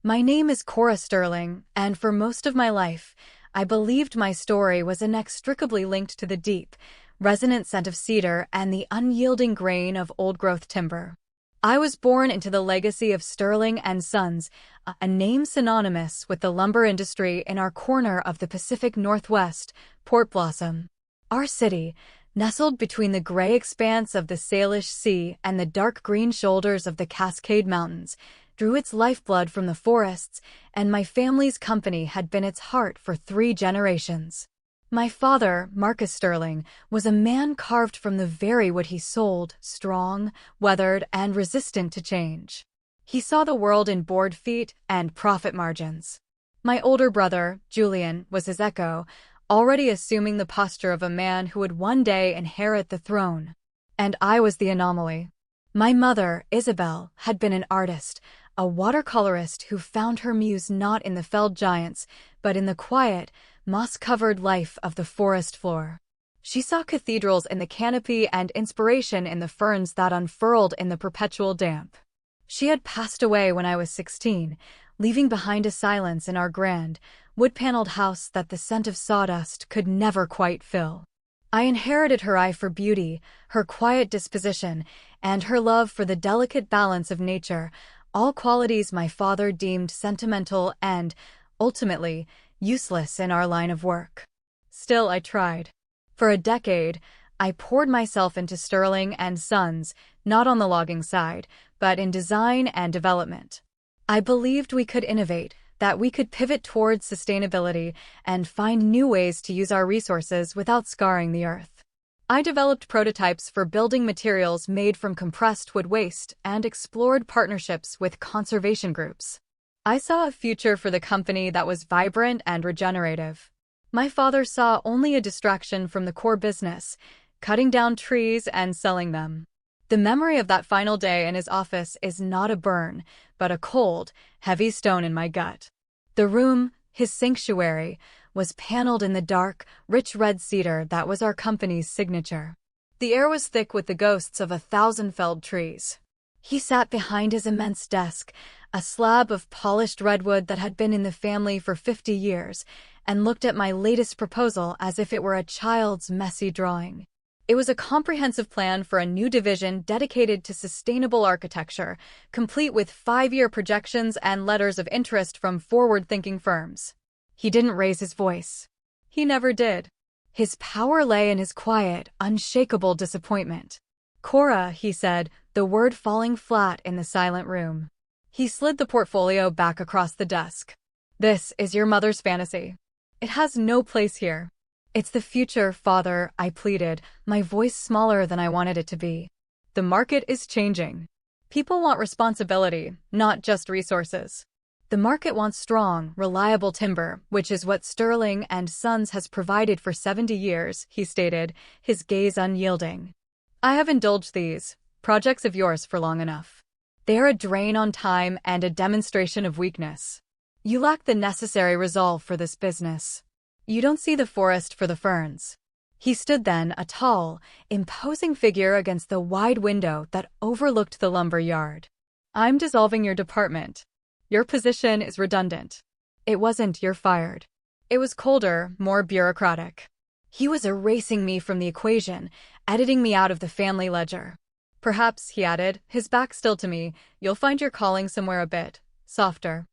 My name is Cora Sterling, and for most of my life, I believed my story was inextricably linked to the deep, resonant scent of cedar and the unyielding grain of old-growth timber. I was born into the legacy of Sterling and Sons, a name synonymous with the lumber industry in our corner of the Pacific Northwest, Port Blossom. Our city, nestled between the gray expanse of the Salish Sea and the dark green shoulders of the Cascade Mountains, drew its lifeblood from the forests, and my family's company had been its heart for 3 generations. My father, Marcus Sterling, was a man carved from the very wood he sold, strong, weathered, and resistant to change. He saw the world in board feet and profit margins. My older brother, Julian, was his echo, already assuming the posture of a man who would one day inherit the throne. And I was the anomaly. My mother, Isabel, had been an artist, a watercolorist who found her muse not in the felled giants, but in the quiet, moss-covered life of the forest floor. She saw cathedrals in the canopy and inspiration in the ferns that unfurled in the perpetual damp. She had passed away when I was 16, leaving behind a silence in our grand, wood-paneled house that the scent of sawdust could never quite fill. I inherited her eye for beauty, her quiet disposition, and her love for the delicate balance of nature, all qualities my father deemed sentimental and, ultimately, useless in our line of work. Still, I tried. For a decade, I poured myself into Sterling and Sons, not on the logging side, but in design and development. I believed we could innovate, that we could pivot towards sustainability and find new ways to use our resources without scarring the earth. I developed prototypes for building materials made from compressed wood waste and explored partnerships with conservation groups. I saw a future for the company that was vibrant and regenerative. My father saw only a distraction from the core business, cutting down trees and selling them. The memory of that final day in his office is not a burn, but a cold, heavy stone in my gut. The room, his sanctuary, was paneled in the dark, rich red cedar that was our company's signature. The air was thick with the ghosts of 1,000 felled trees. He sat behind his immense desk, a slab of polished redwood that had been in the family for 50 years, and looked at my latest proposal as if it were a child's messy drawing. It was a comprehensive plan for a new division dedicated to sustainable architecture, complete with 5-year projections and letters of interest from forward-thinking firms. He didn't raise his voice. He never did. His power lay in his quiet, unshakable disappointment. "Cora," he said, the word falling flat in the silent room. He slid the portfolio back across the desk. "This is your mother's fantasy. It has no place here." "It's the future, Father," I pleaded, my voice smaller than I wanted it to be. "The market is changing. People want responsibility, not just resources. The market wants strong, reliable timber, which is what Sterling and Sons has provided for 70 years, he stated, his gaze unyielding. "I have indulged these projects of yours for long enough. They are a drain on time and a demonstration of weakness. You lack the necessary resolve for this business. You don't see the forest for the ferns." He stood then, a tall, imposing figure against the wide window that overlooked the lumber yard. "I'm dissolving your department. Your position is redundant. It wasn't, you're fired." It was colder, more bureaucratic. He was erasing me from the equation, editing me out of the family ledger. "Perhaps," he added, his back still to me, "you'll find your calling somewhere a bit softer."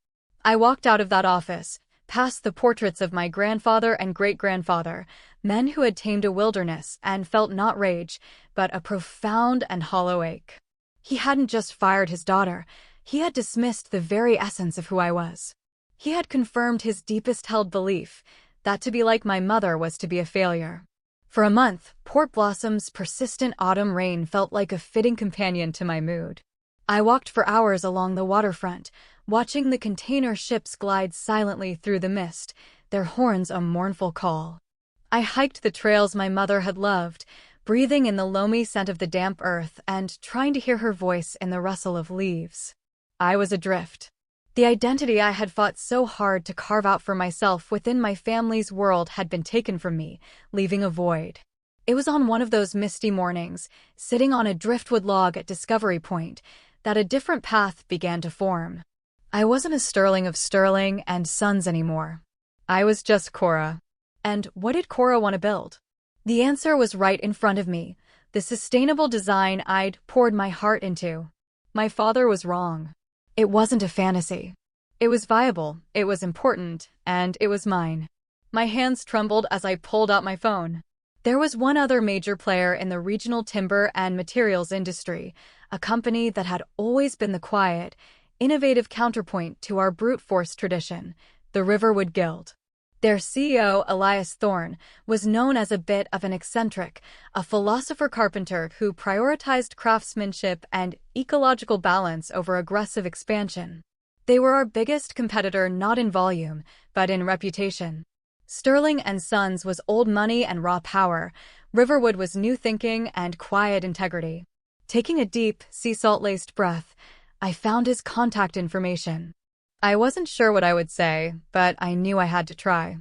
I walked out of that office, past the portraits of my grandfather and great-grandfather, men who had tamed a wilderness and felt not rage, but a profound and hollow ache. He hadn't just fired his daughter. He had dismissed the very essence of who I was. He had confirmed his deepest-held belief, that to be like my mother was to be a failure. For a month, Port Blossom's persistent autumn rain felt like a fitting companion to my mood. I walked for hours along the waterfront, watching the container ships glide silently through the mist, their horns a mournful call. I hiked the trails my mother had loved, breathing in the loamy scent of the damp earth and trying to hear her voice in the rustle of leaves. I was adrift. The identity I had fought so hard to carve out for myself within my family's world had been taken from me, leaving a void. It was on one of those misty mornings, sitting on a driftwood log at Discovery Point, that a different path began to form. I wasn't a Sterling of Sterling and Sons anymore. I was just Cora. And what did Cora want to build? The answer was right in front of me, the sustainable design I'd poured my heart into. My father was wrong. It wasn't a fantasy. It was viable, it was important, and it was mine. My hands trembled as I pulled out my phone. There was one other major player in the regional timber and materials industry, a company that had always been the quiet, innovative counterpoint to our brute force tradition, the Riverwood Guild. Their CEO, Elias Thorne, was known as a bit of an eccentric, a philosopher carpenter who prioritized craftsmanship and ecological balance over aggressive expansion. They were our biggest competitor not in volume, but in reputation. Sterling and Sons was old money and raw power. Riverwood was new thinking and quiet integrity. Taking a deep, sea salt-laced breath, I found his contact information. I wasn't sure what I would say, but I knew I had to try.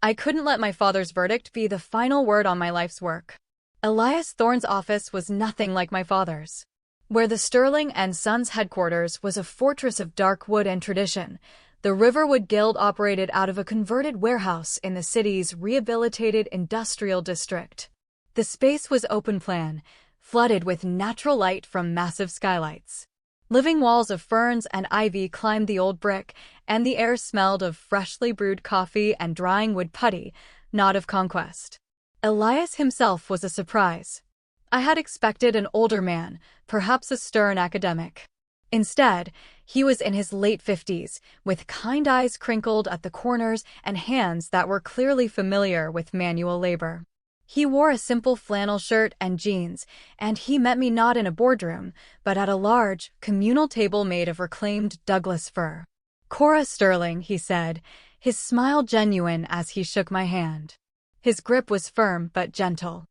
I couldn't let my father's verdict be the final word on my life's work. Elias Thorne's office was nothing like my father's. Where the Sterling and Sons headquarters was a fortress of dark wood and tradition, the Riverwood Guild operated out of a converted warehouse in the city's rehabilitated industrial district. The space was open plan, flooded with natural light from massive skylights. Living walls of ferns and ivy climbed the old brick, and the air smelled of freshly brewed coffee and drying wood putty, not of conquest. Elias himself was a surprise. I had expected an older man, perhaps a stern academic. Instead, he was in his late 50s, with kind eyes crinkled at the corners and hands that were clearly familiar with manual labor. He wore a simple flannel shirt and jeans, and he met me not in a boardroom, but at a large, communal table made of reclaimed Douglas fir. "Cora Sterling," he said, his smile genuine as he shook my hand. His grip was firm but gentle.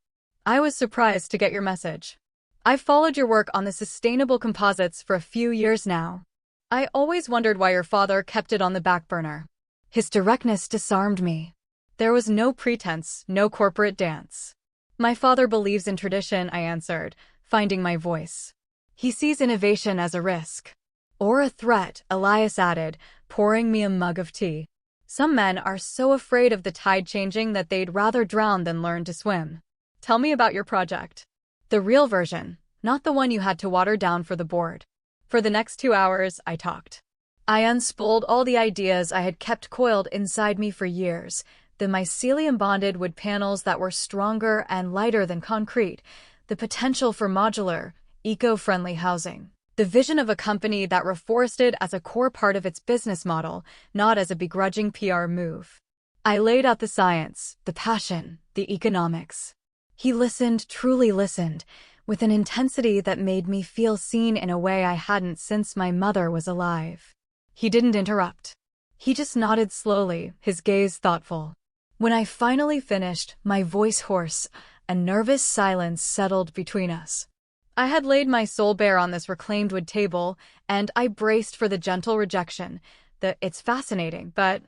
"I was surprised to get your message. I've followed your work on the sustainable composites for a few years now. I always wondered why your father kept it on the back burner." His directness disarmed me. There was no pretense, no corporate dance. "My father believes in tradition," I answered, finding my voice. "He sees innovation as a risk." "Or a threat," Elias added, pouring me a mug of tea. "Some men are so afraid of the tide changing that they'd rather drown than learn to swim." "Tell me about your project." "The real version, not the one you had to water down for the board." For the next 2 hours, I talked. I unspooled all the ideas I had kept coiled inside me for years, the mycelium-bonded wood panels that were stronger and lighter than concrete, the potential for modular, eco-friendly housing, the vision of a company that reforested as a core part of its business model, not as a begrudging PR move. I laid out the science, the passion, the economics. He listened, truly listened, with an intensity that made me feel seen in a way I hadn't since my mother was alive. He didn't interrupt. He just nodded slowly, his gaze thoughtful. When I finally finished, my voice hoarse, a nervous silence settled between us. I had laid my soul bare on this reclaimed wood table, and I braced for the gentle rejection, "It's fascinating, but—"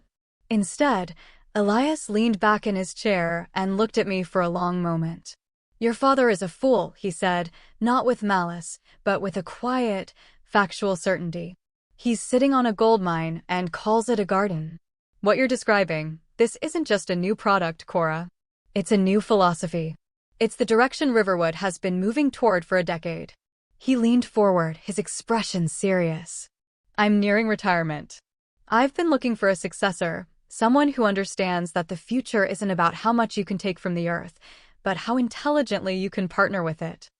Instead, Elias leaned back in his chair and looked at me for a long moment. "Your father is a fool," he said, not with malice, but with a quiet, factual certainty. "He's sitting on a gold mine and calls it a garden. What you're describing, this isn't just a new product, Cora. It's a new philosophy. It's the direction Riverwood has been moving toward for a decade." He leaned forward, his expression serious. "I'm nearing retirement. I've been looking for a successor, someone who understands that the future isn't about how much you can take from the earth, but how intelligently you can partner with it.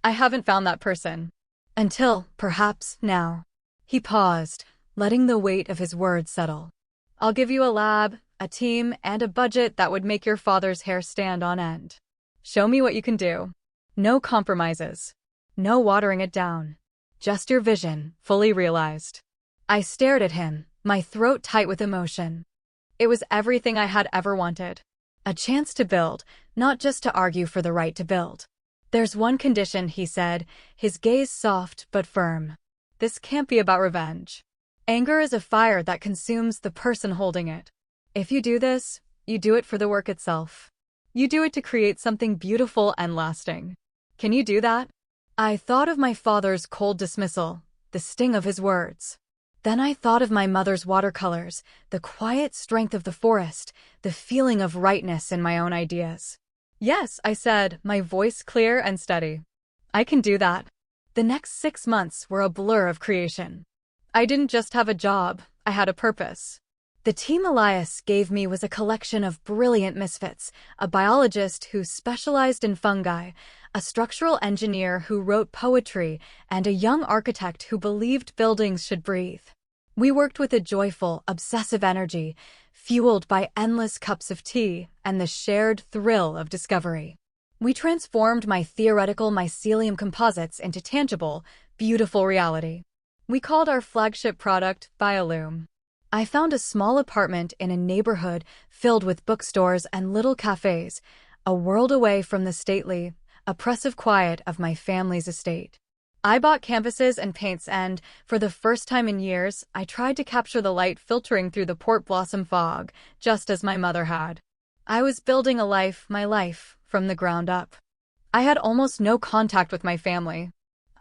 I haven't found that person. Until, perhaps, now." He paused, letting the weight of his words settle. "I'll give you a lab, a team, and a budget that would make your father's hair stand on end. Show me what you can do. No compromises. No watering it down. Just your vision, fully realized." I stared at him, my throat tight with emotion. It was everything I had ever wanted. A chance to build, not just to argue for the right to build. "There's one condition," he said, his gaze soft but firm. "This can't be about revenge. Anger is a fire that consumes the person holding it. If you do this, you do it for the work itself. You do it to create something beautiful and lasting. Can you do that?" I thought of my father's cold dismissal, the sting of his words. Then I thought of my mother's watercolors, the quiet strength of the forest, the feeling of rightness in my own ideas. Yes, I said, my voice clear and steady. I can do that. The next 6 months were a blur of creation. I didn't just have a job, I had a purpose. The team Elias gave me was a collection of brilliant misfits, a biologist who specialized in fungi, a structural engineer who wrote poetry, and a young architect who believed buildings should breathe. We worked with a joyful, obsessive energy, fueled by endless cups of tea and the shared thrill of discovery. We transformed my theoretical mycelium composites into tangible, beautiful reality. We called our flagship product Biolume. I found a small apartment in a neighborhood filled with bookstores and little cafes, a world away from the stately, oppressive quiet of my family's estate. I bought canvases and paints and, for the first time in years, I tried to capture the light filtering through the port blossom fog, just as my mother had. I was building my life, from the ground up. I had almost no contact with my family.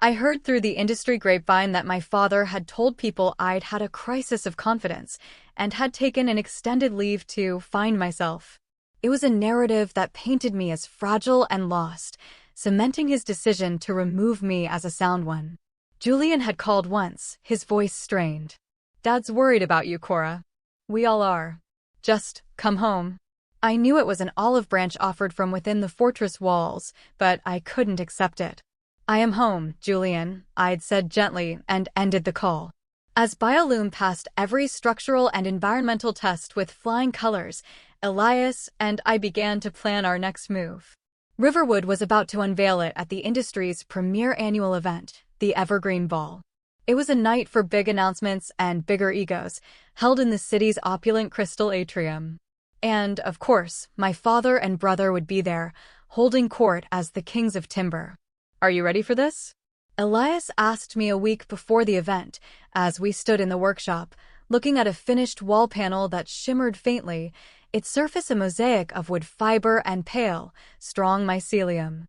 I heard through the industry grapevine that my father had told people I'd had a crisis of confidence and had taken an extended leave to find myself. It was a narrative that painted me as fragile and lost, cementing his decision to remove me as a sound one. Julian had called once, his voice strained. "Dad's worried about you, Cora. We all are. Just come home." I knew it was an olive branch offered from within the fortress walls, but I couldn't accept it. "I am home, Julian," I'd said gently and ended the call. As Biolume passed every structural and environmental test with flying colors, Elias and I began to plan our next move. Riverwood was about to unveil it at the industry's premier annual event, the Evergreen Ball. It was a night for big announcements and bigger egos, held in the city's opulent crystal atrium. And, of course, my father and brother would be there, holding court as the kings of timber. "Are you ready for this?" Elias asked me a week before the event, as we stood in the workshop, looking at a finished wall panel that shimmered faintly, its surface a mosaic of wood fiber and pale, strong mycelium.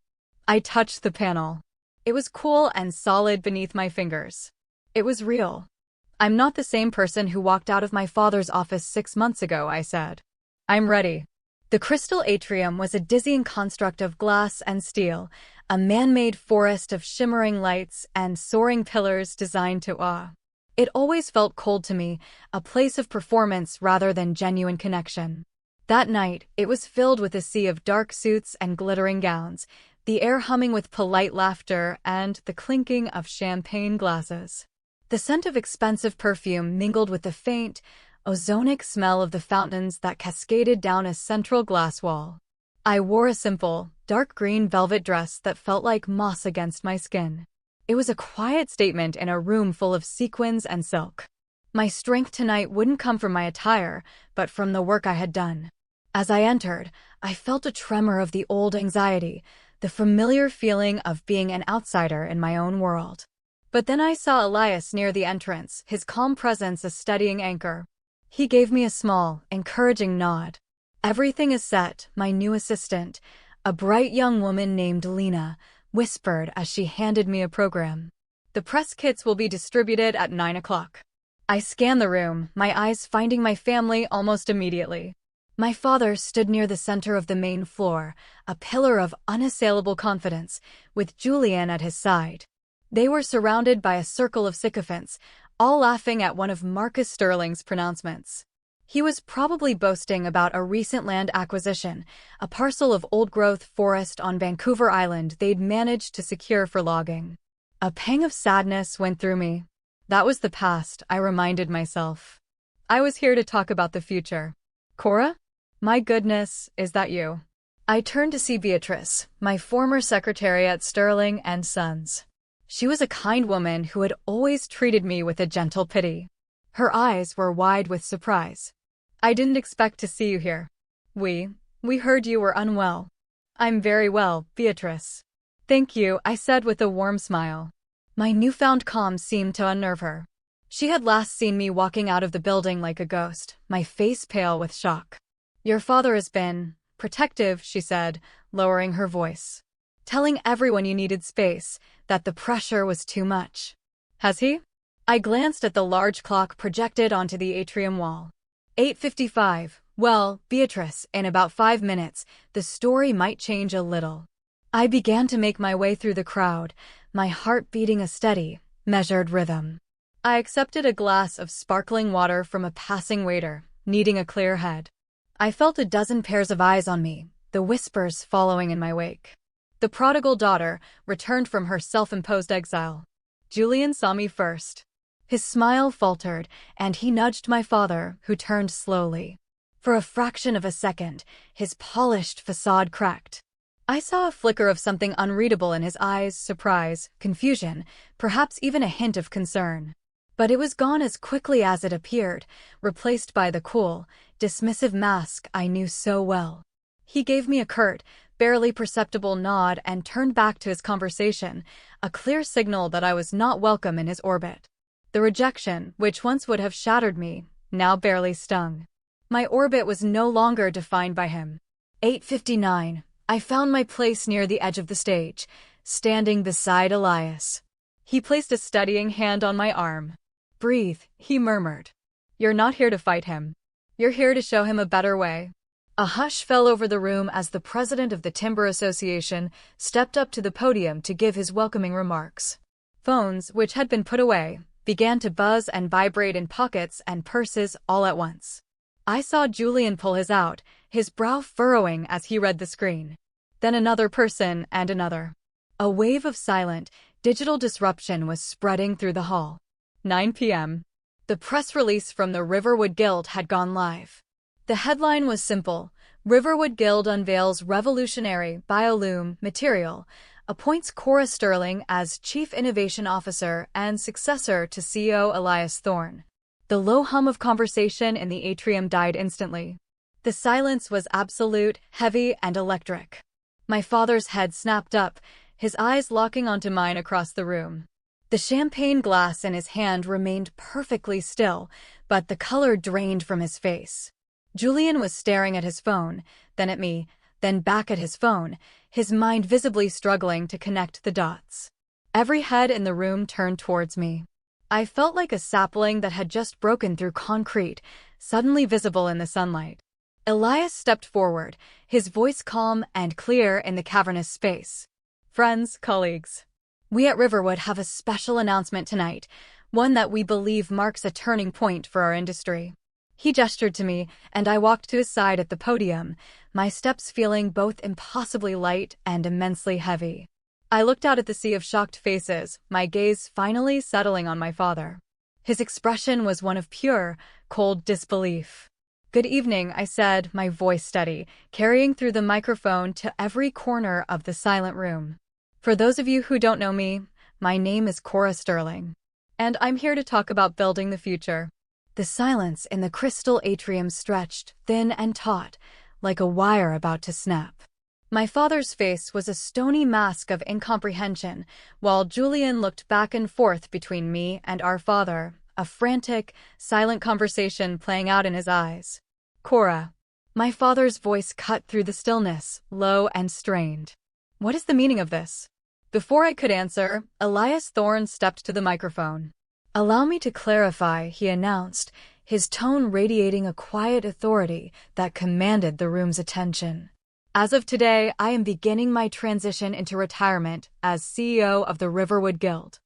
I touched the panel. It was cool and solid beneath my fingers. It was real. "I'm not the same person who walked out of my father's office 6 months ago," I said. "I'm ready." The crystal atrium was a dizzying construct of glass and steel, a man-made forest of shimmering lights and soaring pillars designed to awe. It always felt cold to me, a place of performance rather than genuine connection. That night, it was filled with a sea of dark suits and glittering gowns, the air humming with polite laughter and the clinking of champagne glasses. The scent of expensive perfume mingled with the faint, ozonic smell of the fountains that cascaded down a central glass wall. I wore a simple, dark green velvet dress that felt like moss against my skin. It was a quiet statement in a room full of sequins and silk. My strength tonight wouldn't come from my attire, but from the work I had done. As I entered, I felt a tremor of the old anxiety, the familiar feeling of being an outsider in my own world. But then I saw Elias near the entrance, his calm presence a steadying anchor. He gave me a small, encouraging nod. "Everything is set," my new assistant, a bright young woman named Lena, whispered as she handed me a program. "The press kits will be distributed at 9 o'clock. I scanned the room, my eyes finding my family almost immediately. My father stood near the center of the main floor, a pillar of unassailable confidence, with Julian at his side. They were surrounded by a circle of sycophants, all laughing at one of Marcus Sterling's pronouncements. He was probably boasting about a recent land acquisition, a parcel of old-growth forest on Vancouver Island they'd managed to secure for logging. A pang of sadness went through me. That was the past, I reminded myself. I was here to talk about the future. "Cora? My goodness, is that you?" I turned to see Beatrice, my former secretary at Sterling and Sons. She was a kind woman who had always treated me with a gentle pity. Her eyes were wide with surprise. "I didn't expect to see you here. We heard you were unwell." "I'm very well, Beatrice." "Thank you," I said with a warm smile. My newfound calm seemed to unnerve her. She had last seen me walking out of the building like a ghost, my face pale with shock. "Your father has been protective," she said, lowering her voice. "Telling everyone you needed space, that the pressure was too much." "Has he?" I glanced at the large clock projected onto the atrium wall. 8:55. Well, Beatrice, in about 5 minutes, the story might change a little. I began to make my way through the crowd, my heart beating a steady, measured rhythm. I accepted a glass of sparkling water from a passing waiter, needing a clear head. I felt a dozen pairs of eyes on me, the whispers following in my wake. The prodigal daughter returned from her self-imposed exile. Julian saw me first. His smile faltered, and he nudged my father, who turned slowly. For a fraction of a second, his polished facade cracked. I saw a flicker of something unreadable in his eyes, surprise, confusion, perhaps even a hint of concern. But it was gone as quickly as it appeared, replaced by the cool, dismissive mask I knew so well. He gave me a curt, barely perceptible nod and turned back to his conversation, a clear signal that I was not welcome in his orbit. The rejection, which once would have shattered me, now barely stung. My orbit was no longer defined by him. 8:59. I found my place near the edge of the stage, standing beside Elias. He placed a steadying hand on my arm. "Breathe," he murmured. "You're not here to fight him. You're here to show him a better way." A hush fell over the room as the president of the Timber Association stepped up to the podium to give his welcoming remarks. Phones, which had been put away, began to buzz and vibrate in pockets and purses all at once. I saw Julian pull his out, his brow furrowing as he read the screen. Then another person and another. A wave of silent, digital disruption was spreading through the hall. 9 p.m. The press release from the Riverwood Guild had gone live. The headline was simple: Riverwood Guild unveils revolutionary Biolume material, appoints Cora Sterling as Chief Innovation Officer and successor to CEO Elias Thorne. The low hum of conversation in the atrium died instantly. The silence was absolute, heavy, and electric. My father's head snapped up, his eyes locking onto mine across the room. The champagne glass in his hand remained perfectly still, but the color drained from his face. Julian was staring at his phone, then at me, then back at his phone, his mind visibly struggling to connect the dots. Every head in the room turned towards me. I felt like a sapling that had just broken through concrete, suddenly visible in the sunlight. Elias stepped forward, his voice calm and clear in the cavernous space. "Friends, colleagues, we at Riverwood have a special announcement tonight, one that we believe marks a turning point for our industry." He gestured to me, and I walked to his side at the podium, my steps feeling both impossibly light and immensely heavy. I looked out at the sea of shocked faces, my gaze finally settling on my father. His expression was one of pure, cold disbelief. "Good evening," I said, my voice steady, carrying through the microphone to every corner of the silent room. "For those of you who don't know me, my name is Cora Sterling, and I'm here to talk about building the future." The silence in the crystal atrium stretched, thin and taut, like a wire about to snap. My father's face was a stony mask of incomprehension, while Julian looked back and forth between me and our father, a frantic, silent conversation playing out in his eyes. "Cora." My father's voice cut through the stillness, low and strained. "What is the meaning of this?" Before I could answer, Elias Thorne stepped to the microphone. "Allow me to clarify," he announced, his tone radiating a quiet authority that commanded the room's attention. "As of today, I am beginning my transition into retirement as CEO of the Riverwood Guild.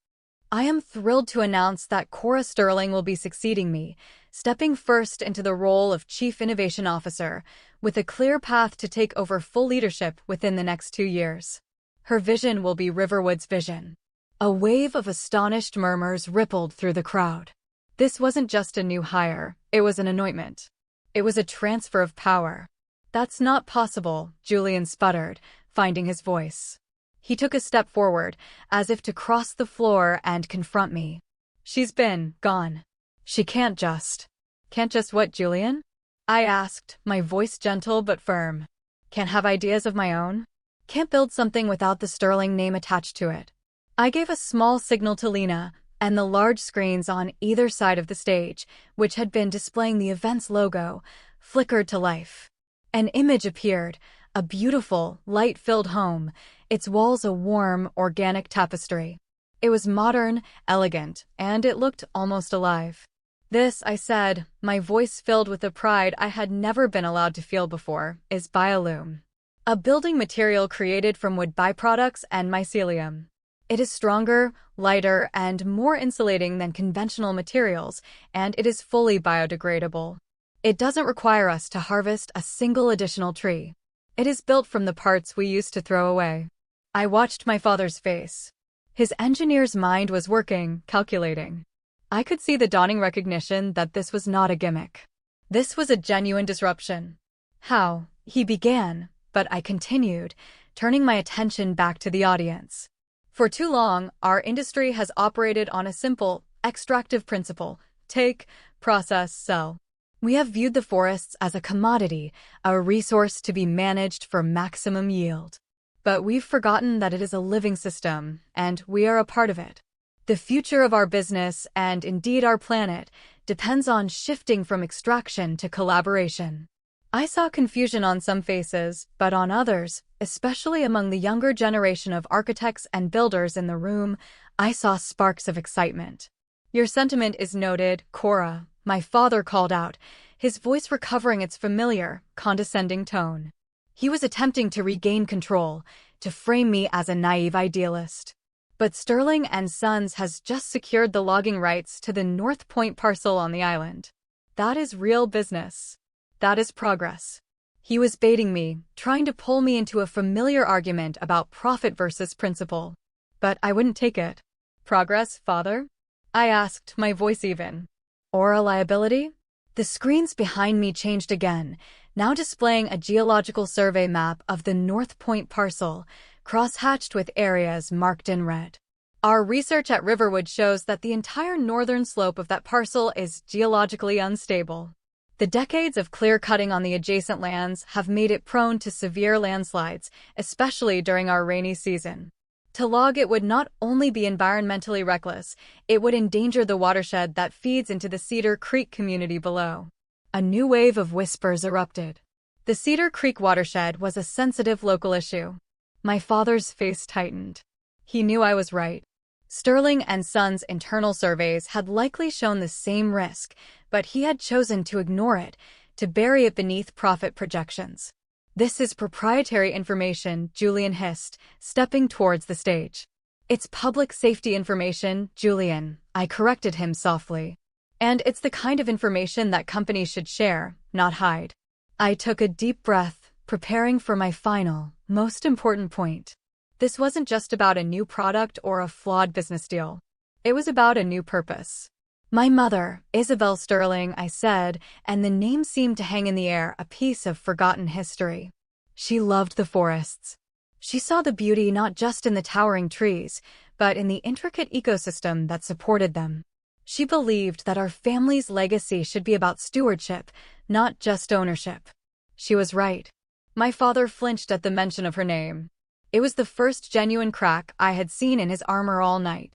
I am thrilled to announce that Cora Sterling will be succeeding me, stepping first into the role of Chief Innovation Officer, with a clear path to take over full leadership within the next 2 years. Her vision will be Riverwood's vision." A wave of astonished murmurs rippled through the crowd. This wasn't just a new hire, it was an anointment. It was a transfer of power. "That's not possible," Julian sputtered, finding his voice. He took a step forward, as if to cross the floor and confront me. "She's been gone. She can't just." "Can't just what, Julian?" I asked, my voice gentle but firm. "Can't have ideas of my own? Can't build something without the Sterling name attached to it?" I gave a small signal to Lena, and the large screens on either side of the stage, which had been displaying the event's logo, flickered to life. An image appeared, a beautiful, light-filled home, its walls a warm, organic tapestry. It was modern, elegant, and it looked almost alive. This, I said, my voice filled with the pride I had never been allowed to feel before, is Biolume, a building material created from wood byproducts and mycelium. It is stronger, lighter, and more insulating than conventional materials, and it is fully biodegradable. It doesn't require us to harvest a single additional tree. It is built from the parts we used to throw away. I watched my father's face. His engineer's mind was working, calculating. I could see the dawning recognition that this was not a gimmick. This was a genuine disruption. How? He began, but I continued, turning my attention back to the audience. For too long, our industry has operated on a simple, extractive principle: take, process, sell. We have viewed the forests as a commodity, a resource to be managed for maximum yield. But we've forgotten that it is a living system, and we are a part of it. The future of our business, and indeed our planet, depends on shifting from extraction to collaboration. I saw confusion on some faces, but on others, especially among the younger generation of architects and builders in the room, I saw sparks of excitement. Your sentiment is noted, Cora, my father called out, his voice recovering its familiar, condescending tone. He was attempting to regain control, to frame me as a naive idealist. But Sterling and Sons has just secured the logging rights to the North Point parcel on the island. That is real business. That is progress. He was baiting me, trying to pull me into a familiar argument about profit versus principle. But I wouldn't take it. Progress, father? I asked, my voice even. Or a liability? The screens behind me changed again, now displaying a geological survey map of the North Point parcel, cross-hatched with areas marked in red. Our research at Riverwood shows that the entire northern slope of that parcel is geologically unstable. The decades of clear-cutting on the adjacent lands have made it prone to severe landslides, especially during our rainy season. To log it would not only be environmentally reckless, it would endanger the watershed that feeds into the Cedar Creek community below. A new wave of whispers erupted. The Cedar Creek watershed was a sensitive local issue. My father's face tightened. He knew I was right. Sterling and Sons' internal surveys had likely shown the same risk, but he had chosen to ignore it, to bury it beneath profit projections. This is proprietary information, Julian hissed, stepping towards the stage. It's public safety information, Julian, I corrected him softly. And it's the kind of information that companies should share, not hide. I took a deep breath, preparing for my final, most important point. This wasn't just about a new product or a flawed business deal. It was about a new purpose. My mother, Isabel Sterling, I said, and the name seemed to hang in the air, a piece of forgotten history. She loved the forests. She saw the beauty not just in the towering trees, but in the intricate ecosystem that supported them. She believed that our family's legacy should be about stewardship, not just ownership. She was right. My father flinched at the mention of her name. It was the first genuine crack I had seen in his armor all night.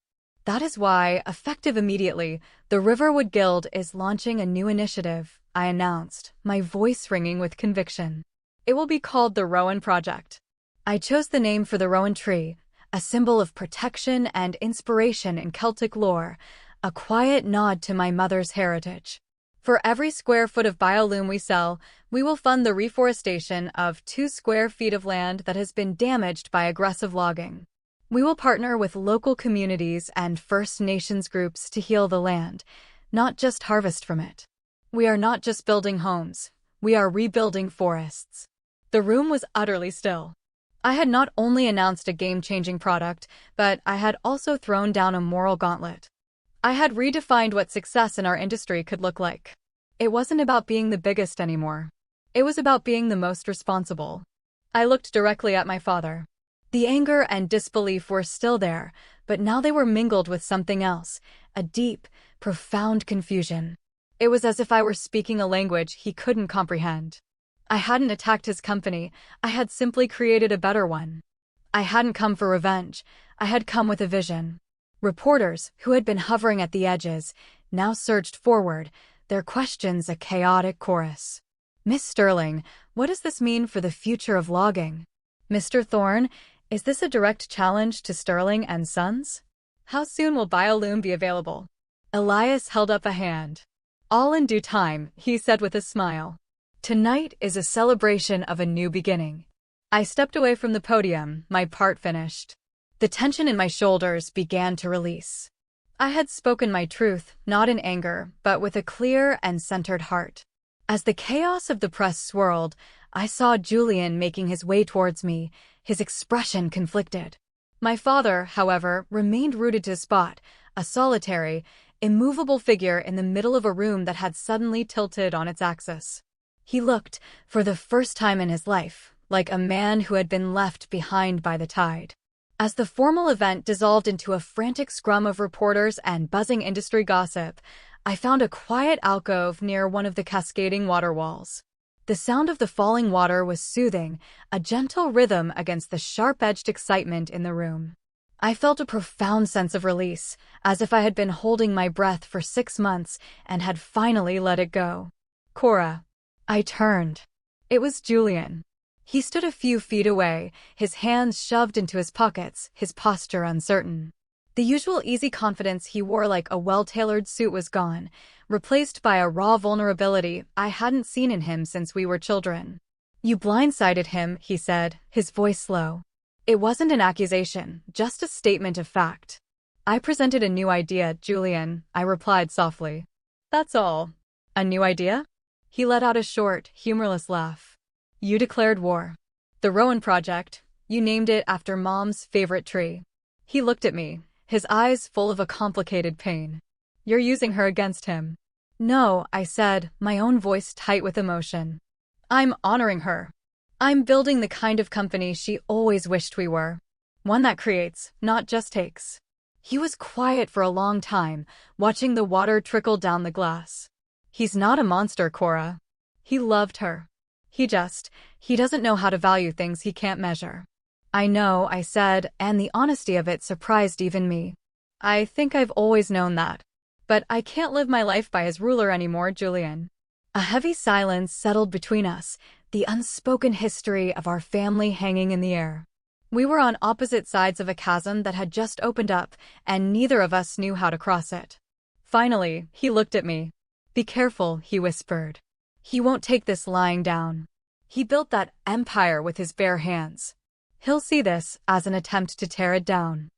That is why, effective immediately, the Riverwood Guild is launching a new initiative, I announced, my voice ringing with conviction. It will be called the Rowan Project. I chose the name for the rowan tree, a symbol of protection and inspiration in Celtic lore, a quiet nod to my mother's heritage. For every square foot of Biolume we sell, we will fund the reforestation of 2 square feet of land that has been damaged by aggressive logging. We will partner with local communities and First Nations groups to heal the land, not just harvest from it. We are not just building homes, we are rebuilding forests. The room was utterly still. I had not only announced a game-changing product, but I had also thrown down a moral gauntlet. I had redefined what success in our industry could look like. It wasn't about being the biggest anymore. It was about being the most responsible. I looked directly at my father. The anger and disbelief were still there, but now they were mingled with something else, a deep, profound confusion. It was as if I were speaking a language he couldn't comprehend. I hadn't attacked his company, I had simply created a better one. I hadn't come for revenge, I had come with a vision. Reporters, who had been hovering at the edges, now surged forward, their questions a chaotic chorus. Miss Sterling, what does this mean for the future of logging? Mr. Thorne, is this a direct challenge to Sterling and Sons? How soon will Bioloom be available? Elias held up a hand. All in due time, he said with a smile. Tonight is a celebration of a new beginning. I stepped away from the podium, my part finished. The tension in my shoulders began to release. I had spoken my truth, not in anger, but with a clear and centered heart. As the chaos of the press swirled, I saw Julian making his way towards me, his expression conflicted. My father, however, remained rooted to spot, a solitary, immovable figure in the middle of a room that had suddenly tilted on its axis. He looked, for the first time in his life, like a man who had been left behind by the tide. As the formal event dissolved into a frantic scrum of reporters and buzzing industry gossip, I found a quiet alcove near one of the cascading water walls. The sound of the falling water was soothing, a gentle rhythm against the sharp-edged excitement in the room. I felt a profound sense of release, as if I had been holding my breath for 6 months and had finally let it go. Cora. I turned. It was Julian. He stood a few feet away, his hands shoved into his pockets, his posture uncertain. The usual easy confidence he wore like a well-tailored suit was gone, replaced by a raw vulnerability I hadn't seen in him since we were children. You blindsided him, he said, his voice low. It wasn't an accusation, just a statement of fact. I presented a new idea, Julian, I replied softly. That's all. A new idea? He let out a short, humorless laugh. You declared war. The Rowan Project, you named it after Mom's favorite tree. He looked at me, his eyes full of a complicated pain. You're using her against him. No, I said, my own voice tight with emotion. I'm honoring her. I'm building the kind of company she always wished we were. One that creates, not just takes. He was quiet for a long time, watching the water trickle down the glass. He's not a monster, Cora. He loved her. He doesn't know how to value things he can't measure. I know, I said, and the honesty of it surprised even me. I think I've always known that. But I can't live my life by his ruler anymore, Julian. A heavy silence settled between us, the unspoken history of our family hanging in the air. We were on opposite sides of a chasm that had just opened up, and neither of us knew how to cross it. Finally, he looked at me. Be careful, he whispered. He won't take this lying down. He built that empire with his bare hands. He'll see this as an attempt to tear it down.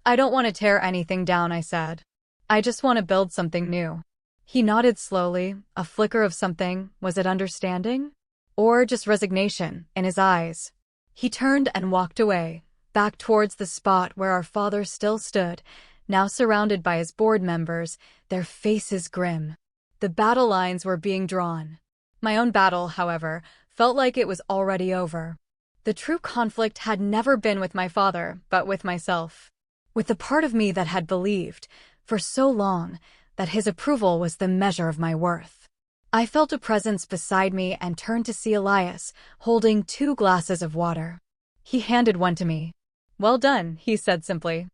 I don't want to tear anything down, I said. I just want to build something new. He nodded slowly, a flicker of something, was it understanding? Or just resignation, in his eyes. He turned and walked away, back towards the spot where our father still stood, now surrounded by his board members, their faces grim. The battle lines were being drawn. My own battle, however, felt like it was already over. The true conflict had never been with my father, but with myself. With the part of me that had believed, for so long, that his approval was the measure of my worth. I felt a presence beside me and turned to see Elias, holding 2 glasses of water. He handed one to me. Well done, he said simply.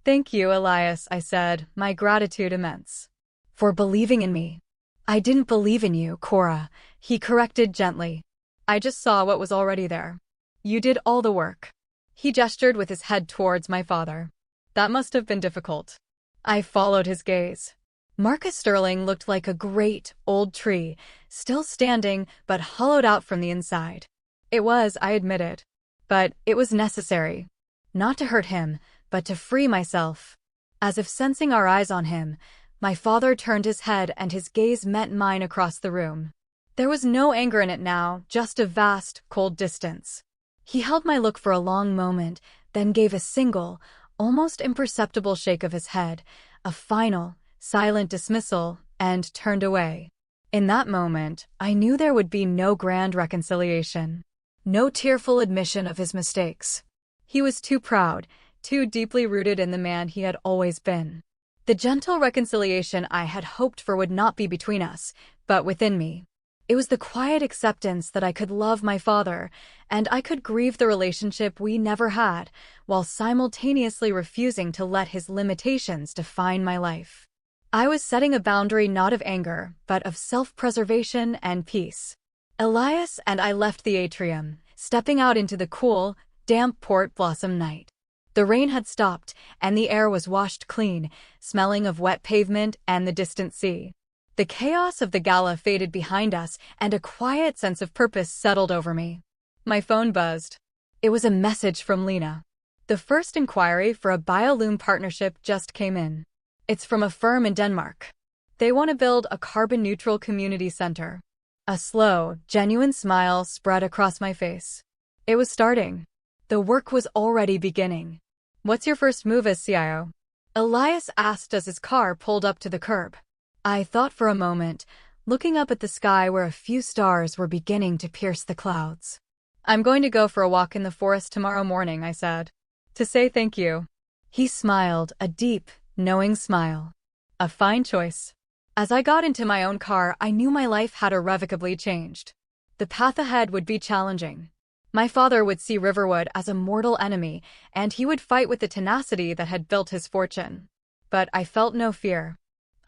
Thank you, Elias, I said, my gratitude immense. For believing in me. I didn't believe in you, Cora, he corrected gently. I just saw what was already there. You did all the work. He gestured with his head towards my father. That must have been difficult. I followed his gaze. Marcus Sterling looked like a great, old tree, still standing but hollowed out from the inside. It was, I admitted. But it was necessary. Not to hurt him, but to free myself. As if sensing our eyes on him, my father turned his head and his gaze met mine across the room. There was no anger in it now, just a vast, cold distance. He held my look for a long moment, then gave a single, almost imperceptible shake of his head, a final, silent dismissal, and turned away. In that moment, I knew there would be no grand reconciliation. No tearful admission of his mistakes. He was too proud, too deeply rooted in the man he had always been. The gentle reconciliation I had hoped for would not be between us, but within me. It was the quiet acceptance that I could love my father, and I could grieve the relationship we never had, while simultaneously refusing to let his limitations define my life. I was setting a boundary not of anger, but of self-preservation and peace. Elias and I left the atrium, stepping out into the cool, damp Port Blossom night. The rain had stopped, and the air was washed clean, smelling of wet pavement and the distant sea. The chaos of the gala faded behind us, and a quiet sense of purpose settled over me. My phone buzzed. It was a message from Lena. The first inquiry for a BioLoom partnership just came in. It's from a firm in Denmark. They want to build a carbon-neutral community center. A slow, genuine smile spread across my face. It was starting. The work was already beginning. "What's your first move as CIO?" Elias asked as his car pulled up to the curb. I thought for a moment, looking up at the sky where a few stars were beginning to pierce the clouds. "I'm going to go for a walk in the forest tomorrow morning," I said. "To say thank you." He smiled, a deep, knowing smile. "A fine choice." As I got into my own car, I knew my life had irrevocably changed. The path ahead would be challenging. My father would see Riverwood as a mortal enemy, and he would fight with the tenacity that had built his fortune. But I felt no fear.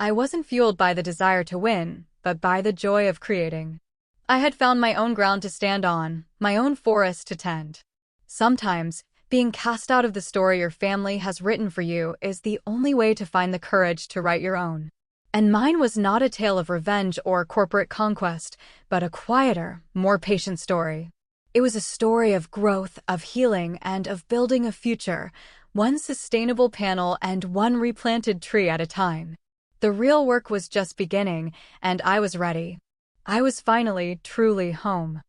I wasn't fueled by the desire to win, but by the joy of creating. I had found my own ground to stand on, my own forest to tend. Sometimes, being cast out of the story your family has written for you is the only way to find the courage to write your own. And mine was not a tale of revenge or corporate conquest, but a quieter, more patient story. It was a story of growth, of healing, and of building a future, one sustainable panel and one replanted tree at a time. The real work was just beginning, and I was ready. I was finally, truly home.